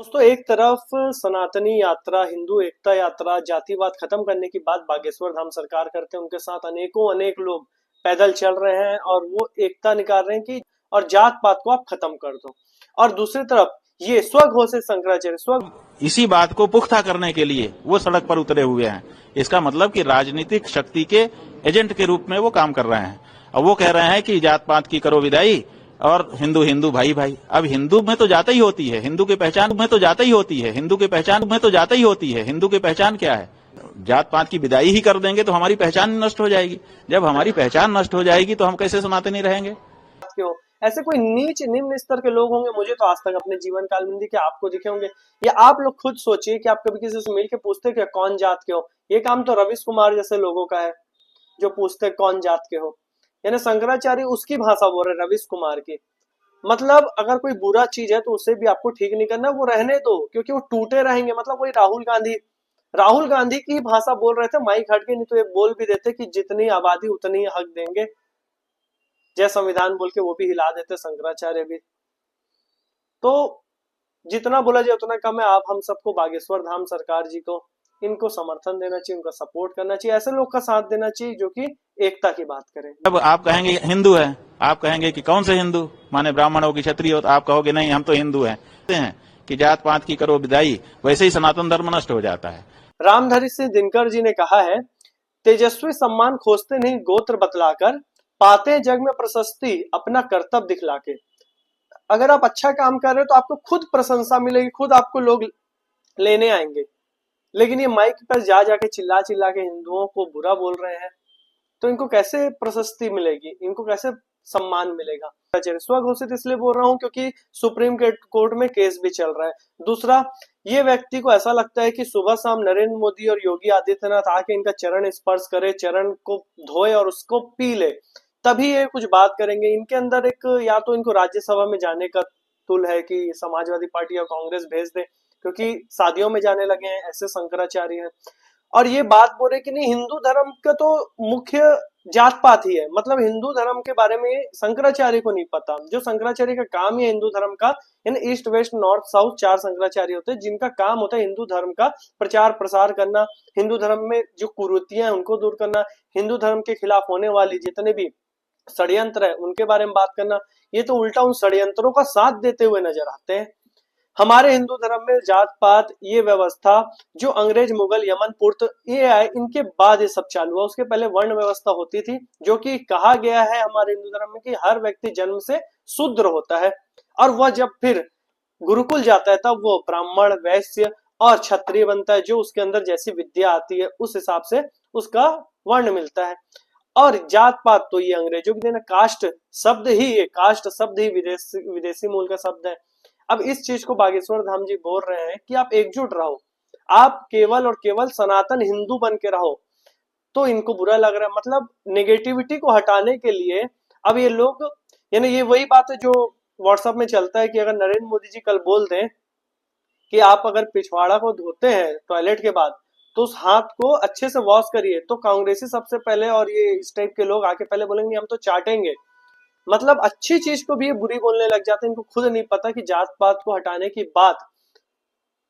दोस्तों, एक तरफ सनातनी यात्रा, हिंदू एकता यात्रा, जातिवाद खत्म करने की बात बागेश्वर धाम सरकार करते हैं। उनके साथ अनेक लोग पैदल चल रहे हैं और वो एकता निकाल रहे हैं कि और जात पात को आप खत्म कर दो। और दूसरी तरफ ये स्वघोषित शंकराचार्य स्व इसी बात को पुख्ता करने के लिए वो सड़क पर उतरे हुए हैं। इसका मतलब कि राजनीतिक शक्ति के एजेंट के रूप में वो काम कर रहे हैं। और वो कह रहे हैं कि जात पात की करो विदाई और हिंदू हिंदू भाई भाई। अब हिंदू में तो जाता ही होती है, हिंदू की पहचान में तो जाता ही होती है, हिंदू की पहचान में तो जाता ही होती है। हिंदू की पहचान क्या है? जात पात की विदाई ही कर देंगे तो हमारी पहचान नष्ट हो जाएगी। जब हमारी पहचान नष्ट हो जाएगी तो हम कैसे सनातनी रहेंगे? क्यों ऐसे कोई नीच निम्न स्तर के लोग होंगे? मुझे तो आज तक अपने जीवन काल में दिखे, आपको दिखे होंगे? या आप लोग खुद सोचिए कि आप कभी किसी से मिल के पूछते क्या कौन जात के हो? ये काम तो रविश कुमार जैसे लोगों का है जो पूछते कौन जात के हो। यानी शंकराचार्य उसकी भाषा बोल रहे रविश कुमार की। मतलब अगर कोई बुरा चीज है तो उसे भी आपको ठीक नहीं करना, वो रहने दो, क्योंकि वो टूटे रहेंगे। मतलब वही राहुल गांधी की भाषा बोल रहे थे माइक हट के, नहीं तो ये बोल भी देते कि जितनी आबादी उतनी हक देंगे, जय संविधान बोल के वो भी हिला देते शंकराचार्य भी। तो जितना बोला जाए उतना कम है। आप हम सबको बागेश्वर धाम सरकार जी को इनको समर्थन देना चाहिए, उनका सपोर्ट करना चाहिए, ऐसे लोग का साथ देना चाहिए जो कि एकता की बात करें। जब आप कहेंगे हिंदू है, आप कहेंगे कि कौन से हिंदू, माने ब्राह्मण हो कि क्षत्रिय हो, तो आप कहोगे नहीं हम तो हिंदू हैं। कहते हैं कि जात पात की करो विदाई, वैसे ही सनातन धर्म नष्ट हो जाता है। रामधरी सिंह दिनकर जी ने कहा है, तेजस्वी सम्मान खोजते नहीं गोत्र बतलाकर, पाते जग में प्रशस्ति अपना कर्तव्य दिखला के। अगर आप अच्छा काम कर रहे हो तो आपको खुद प्रशंसा मिलेगी, खुद आपको लोग लेने आएंगे। लेकिन ये माइक पर जा जाके चिल्ला चिल्ला के हिंदुओं को बुरा बोल रहे हैं, तो इनको कैसे प्रशस्ति मिलेगी, इनको कैसे सम्मान मिलेगा? स्वघोषित इसलिए बोल रहा हूं क्योंकि सुप्रीम कोर्ट में केस भी चल रहा है। दूसरा, ये व्यक्ति को ऐसा लगता है कि सुबह शाम नरेंद्र मोदी और योगी आदित्यनाथ आके इनका चरण स्पर्श करे, चरण को धोए और उसको पी ले, तभी ये कुछ बात करेंगे। इनके अंदर एक, या तो इनको राज्यसभा में जाने का तुल है कि समाजवादी पार्टी या कांग्रेस भेज दे, क्योंकि शादियों में जाने लगे हैं ऐसे शंकराचार्य हैं। और ये बात बोल रहे कि नहीं, हिंदू धर्म का तो मुख्य जात पात ही है। मतलब हिंदू धर्म के बारे में शंकराचार्य को नहीं पता। जो शंकराचार्य का काम है हिंदू धर्म का, यानी east west north south 4 Shankaracharya होते हैं जिनका काम होता है हिंदू धर्म का प्रचार प्रसार करना, हिंदू धर्म में जो कुरीतियां हैं उनको दूर करना, हिंदू धर्म के खिलाफ होने वाली जितने भी षड्यंत्र है उनके बारे में बात करना। ये तो उल्टा उन षड्यंत्रों का साथ देते हुए नजर आते हैं। हमारे हिंदू धर्म में जात पात ये व्यवस्था जो अंग्रेज मुगल यमन पुर्त ये आए, इनके बाद ये सब चालू हुआ। उसके पहले वर्ण व्यवस्था होती थी, जो कि कहा गया है हमारे हिंदू धर्म में कि हर व्यक्ति जन्म से शूद्र होता है, और वह जब फिर गुरुकुल जाता है तब वो ब्राह्मण, वैश्य और क्षत्रिय बनता है। जो उसके अंदर जैसी विद्या आती है उस हिसाब से उसका वर्ण मिलता है। और जात पात तो ये अंग्रेजों की देन, कास्ट शब्द ही विदेशी विदेशी मूल का शब्द है। अब इस चीज को बागेश्वर धाम जी बोल रहे हैं कि आप एकजुट रहो, आप केवल और केवल सनातन हिंदू बन के रहो। तो इनको बुरा लग रहा है। मतलब नेगेटिविटी को हटाने के लिए अब ये लोग, यानी ये वही बात है जो व्हाट्सएप में चलता है कि अगर नरेंद्र मोदी जी कल बोल दें कि आप अगर पिछवाड़ा को धोते हैं टॉयलेट के बाद तो उस हाथ को अच्छे से वॉश करिए, तो कांग्रेसी सबसे पहले और ये इस टाइप के लोग आके पहले बोलेंगे हम तो चाटेंगे। मतलब अच्छी चीज को भी ये बुरी बोलने लग जाते हैं। इनको खुद नहीं पता कि जात पात को हटाने की बात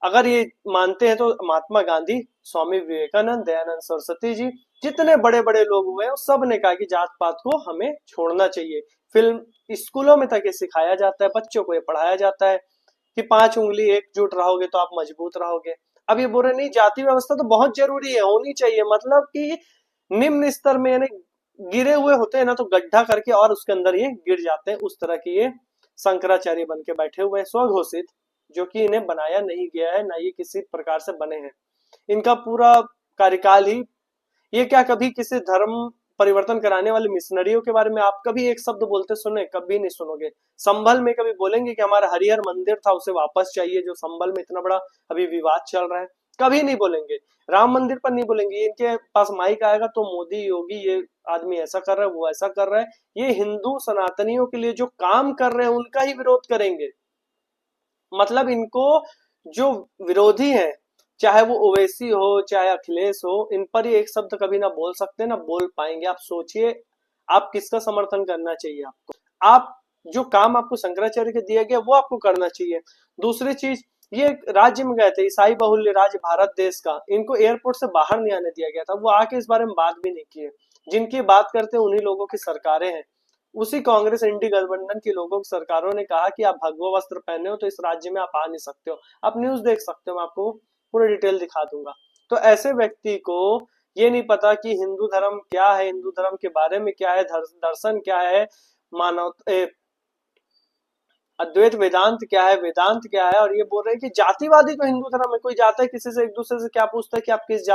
अगर ये मानते हैं तो महात्मा गांधी, स्वामी विवेकानंद, दयानंद सरस्वती जी, जितने बड़े बड़े लोग हुए हैं सब ने कहा कि जात पात को हमें छोड़ना चाहिए। फिल्म स्कूलों में तक ये सिखाया जाता है, बच्चों को ये पढ़ाया जाता है कि 5 उंगली एकजुट रहोगे तो आप मजबूत रहोगे। अब ये बोल रहे नहीं, जाति व्यवस्था तो बहुत जरूरी है, होनी चाहिए। मतलब कि निम्न स्तर में यानी गिरे हुए होते हैं ना, तो गड्ढा करके और उसके अंदर ये गिर जाते हैं। उस तरह की ये शंकराचार्य बन के बैठे हुए हैं स्वघोषित, जो कि इन्हें बनाया नहीं गया है, ना ये किसी प्रकार से बने हैं। इनका पूरा कार्यकाल ही, ये क्या कभी किसी धर्म परिवर्तन कराने वाले मिशनरियों के बारे में आप कभी एक शब्द बोलते सुने? कभी नहीं सुनोगे। संभल में कभी बोलेंगे कि हमारा हरिहर मंदिर था उसे वापस चाहिए, जो संभल में इतना बड़ा अभी विवाद चल रहा है? कभी नहीं बोलेंगे। राम मंदिर पर नहीं बोलेंगे। इनके पास माइक आएगा तो मोदी योगी ये आदमी ऐसा कर रहा है, वो ऐसा कर रहा है। ये हिंदू सनातनियों के लिए जो काम कर रहे हैं उनका ही विरोध करेंगे। मतलब इनको जो विरोधी हैं, चाहे वो ओवैसी हो चाहे अखिलेश हो, इन पर ये एक शब्द कभी ना बोल सकते ना बोल पाएंगे। आप सोचिए, आप किसका समर्थन करना चाहिए आपको? आप जो काम आपको शंकराचार्य के दिया गया वो आपको करना चाहिए। दूसरी चीज, ये एक राज्य में गए थे, ईसाई बहुल्य राज्य भारत देश का, इनको एयरपोर्ट से बाहर नहीं आने दिया गया था, वो आके इस बारे में बात भी नहीं किए। जिनकी बात करते हैं उन्हीं लोगों की सरकारें हैं। उसी कांग्रेस इंडी गठबंधन के लोगों की सरकारों ने कहा कि आप भगवा वस्त्र पहने हो तो इस राज्य में आप आ नहीं सकते हो। आप न्यूज देख सकते हो, मैं आपको पूरी डिटेल दिखा दूंगा। तो ऐसे व्यक्ति को ये नहीं पता कि हिंदू धर्म क्या है, हिंदू धर्म के बारे में क्या है, दर्शन क्या है, मानव अद्वैत वेदांत क्या है, वेदांत क्या है, और ये बोल रहे हैं कि जातिवादी तो हिंदू धर्म है। कोई जाता है किसी से, एक दूसरे से क्या पूछता है कि आप किस जाति